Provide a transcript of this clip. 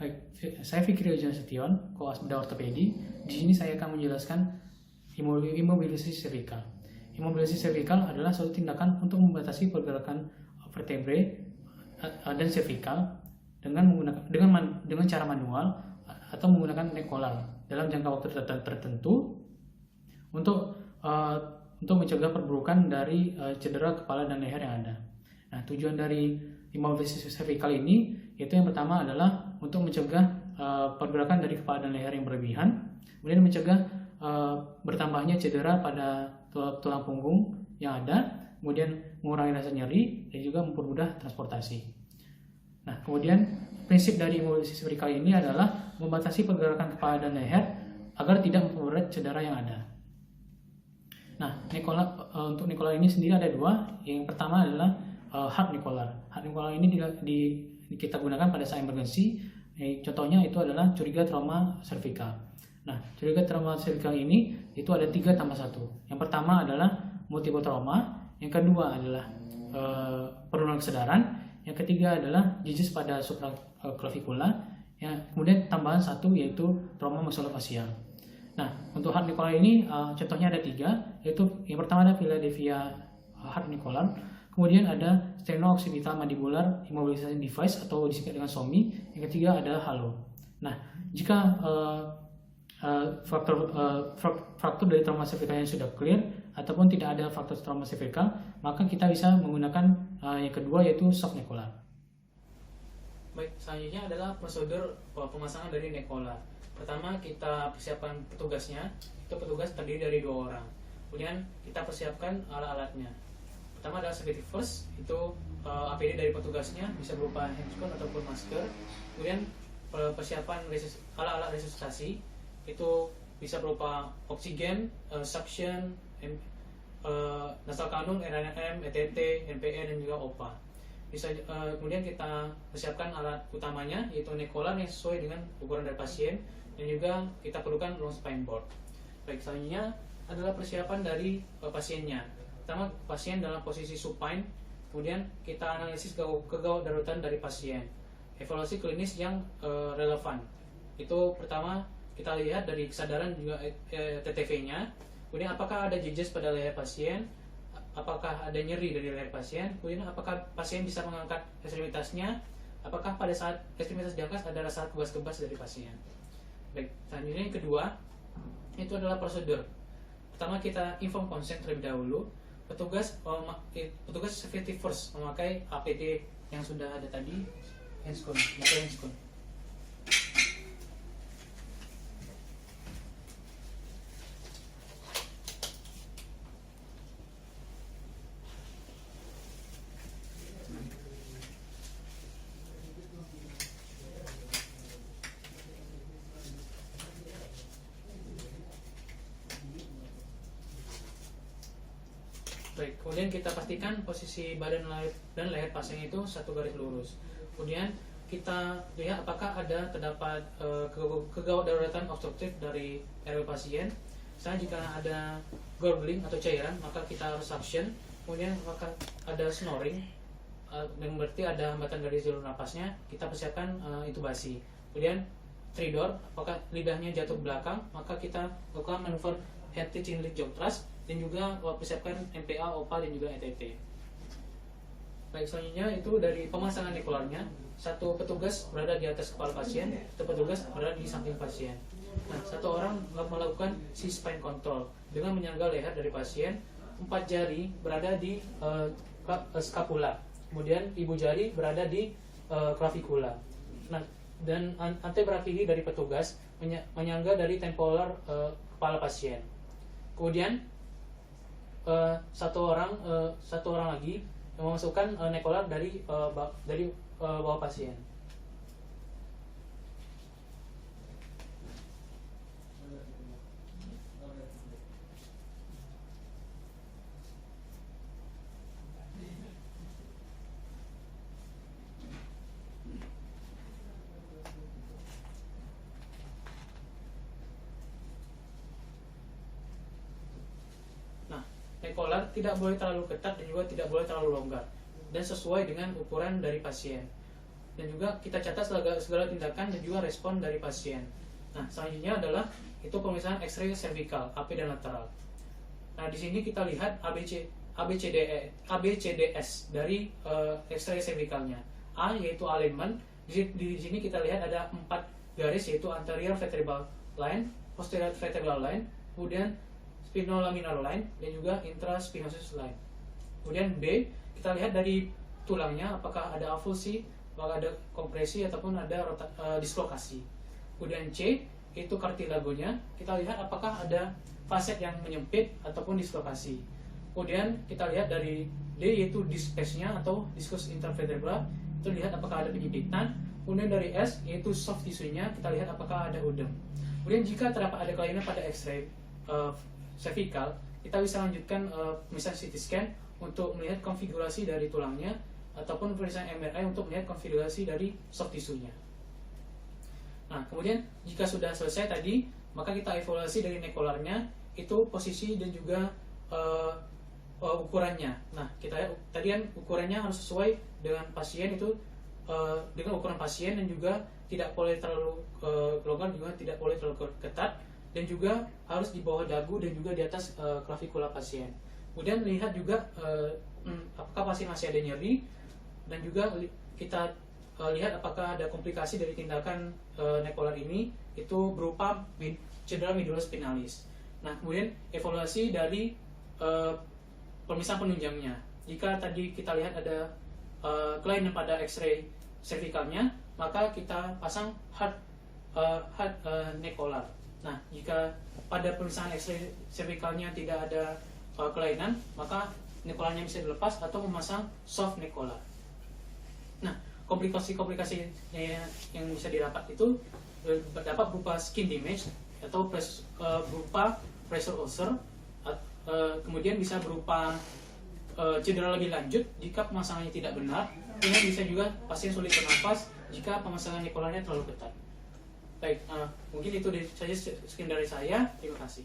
Baik, saya Fikri Ujasution, koas bedah ortopedi. Di sini saya akan menjelaskan imobilisasi servikal. Imobilisasi servikal adalah suatu tindakan untuk membatasi pergerakan vertebrae dan servikal dengan cara manual atau menggunakan neck collar dalam jangka waktu tertentu untuk mencegah perburukan dari cedera kepala dan leher yang ada. Nah, tujuan dari imobilisasi servikal ini yaitu yang pertama adalah untuk mencegah pergerakan dari kepala dan leher yang berlebihan, kemudian mencegah bertambahnya cedera pada tulang punggung yang ada, kemudian mengurangi rasa nyeri dan juga mempermudah transportasi. Nah, kemudian prinsip dari imobilisasi servikal ini adalah membatasi pergerakan kepala dan leher agar tidak memperberat cedera yang ada. Nah, untuk neck collar ini sendiri ada dua. Yang pertama adalah hard neck collar. Hard neck collar ini kita gunakan pada saat emergency. Contohnya itu adalah curiga trauma servikal. Nah, curiga trauma servikal ini itu ada 3 tambah 1. Yang pertama adalah multiple trauma, yang kedua adalah penurunan kesadaran, yang ketiga adalah disease pada supraclavicular, kemudian tambahan 1 yaitu trauma maxillofacial. Nah, untuk hard neck collar ini contohnya ada 3, yaitu yang pertama ada Philadelphia hard neck collar, kemudian ada sternoccipital mandibular immobilization device atau disingkat dengan SOMI, yang ketiga adalah halo. Nah, jika faktor dari trauma servikal yang sudah clear ataupun tidak ada faktor trauma servikal, maka kita bisa menggunakan yang kedua yaitu soft neck collar. Baik, selanjutnya adalah prosedur pemasangan dari neck collar. Pertama, kita persiapkan petugasnya. Itu petugas terdiri dari 2 orang. Kemudian kita persiapkan alat-alatnya. Pertama adalah safety first, itu APD dari petugasnya bisa berupa handcon ataupun masker. Kemudian persiapan alat-alat resusitasi itu bisa berupa oksigen, suction, nasal kanul, RNM, ETT, NPN, dan juga OPA. Kemudian kita persiapkan alat utamanya yaitu neck collar yang sesuai dengan ukuran dari pasien, dan juga kita perlukan long spine board. Baik, selanjutnya adalah persiapan dari pasiennya. Pertama, pasien dalam posisi supine, kemudian kita analisis kegawat daruratan dari pasien. Evaluasi klinis yang relevan. Itu pertama kita lihat dari kesadaran juga TTV-nya. Kemudian apakah ada jejes pada leher pasien, apakah ada nyeri dari leher pasien, kemudian apakah pasien bisa mengangkat ekstremitasnya, apakah pada saat ekstremitas diangkat ada rasa kebas-kebas dari pasien. Baik, selanjutnya yang kedua itu adalah prosedur. Pertama, kita inform consent terlebih dahulu. Petugas safety first memakai APD yang sudah ada tadi, handscon. Baik, kemudian kita pastikan posisi badan dan leher pasien itu satu garis lurus. Kemudian kita lihat apakah terdapat kegawat daruratan obstruktif dari airway pasien. Misalnya jika ada gurgling atau cairan, maka kita harus suction. Kemudian apakah ada snoring, yang berarti ada hambatan dari jalur napasnya, kita persiapkan intubasi. Kemudian tridor, apakah lidahnya jatuh ke belakang, maka kita lakukan manuver head to chin lift jaw thrust, dan juga persiapkan MPA, OPA, dan juga ETT. Baik, selanjutnya itu dari pemasangan neck collar-nya. Satu petugas berada di atas kepala pasien, satu petugas berada di samping pasien. Nah, satu orang melakukan C-spine control dengan menyangga leher dari pasien. 4 jari berada di scapula, kemudian ibu jari berada di clavicula. Nah, dan antebrachially dari petugas menyangga dari temporal kepala pasien. Kemudian satu orang lagi yang memasukkan neck collar dari bawah pasien. Neck collar tidak boleh terlalu ketat dan juga tidak boleh terlalu longgar, dan sesuai dengan ukuran dari pasien. dan juga kita catat segala tindakan dan juga respon dari pasien. Nah, selanjutnya adalah itu pemeriksaan X-ray cervical, AP dan lateral. Nah, di sini kita lihat ABCDS dari X-ray cervicalnya. A yaitu alignment. Di sini kita lihat ada 4 garis, yaitu anterior vertebral line, posterior vertebral line, kemudian spinolaminar line, dan juga intraspinosus line. Kemudian B, kita lihat dari tulangnya apakah ada avulsi, apakah ada kompresi ataupun ada dislokasi. Kemudian C, itu kartilagonya, kita lihat apakah ada faset yang menyempit ataupun dislokasi. Kemudian kita lihat dari D, yaitu disc space-nya atau discus intervertebral, itu lihat apakah ada penyempitan. Kemudian dari S, yaitu soft tissue-nya, kita lihat apakah ada udem. Kemudian jika terdapat ada kelainan pada X-ray cervical, kita bisa lanjutkan pemeriksaan CT scan untuk melihat konfigurasi dari tulangnya, ataupun pemeriksaan MRI untuk melihat konfigurasi dari soft tissue-nya. Nah, kemudian jika sudah selesai tadi, maka kita evaluasi dari nekolarnya, itu posisi dan juga ukurannya. Nah, kita lihat tadi kan ukurannya harus sesuai dengan pasien, itu dengan ukuran pasien, dan juga tidak boleh terlalu longgar, juga tidak boleh terlalu ketat, dan juga harus di bawah dagu dan juga di atas klavikula pasien. Kemudian lihat juga apakah pasien masih ada nyeri, dan juga kita lihat apakah ada komplikasi dari tindakan nekolar ini, itu berupa cedera medullospinalis. Nah, kemudian evaluasi dari pemisahan penunjangnya. Jika tadi kita lihat ada kelainan pada X-ray cervicalnya, maka kita pasang hard nekolar. Nah, jika pada pemisahan X-ray cervicalnya tidak ada kelainan, maka nekolarnya bisa dilepas atau memasang soft nekolar. Nah, komplikasi-komplikasi yang bisa didapat itu dapat berupa skin damage atau berupa pressure ulcer, kemudian bisa berupa cedera lebih lanjut jika pemasangannya tidak benar, kemudian bisa juga pasien sulit bernafas jika pemasangan nekolarnya terlalu ketat. Baik, mungkin itu saja sekian dari saya. Terima kasih.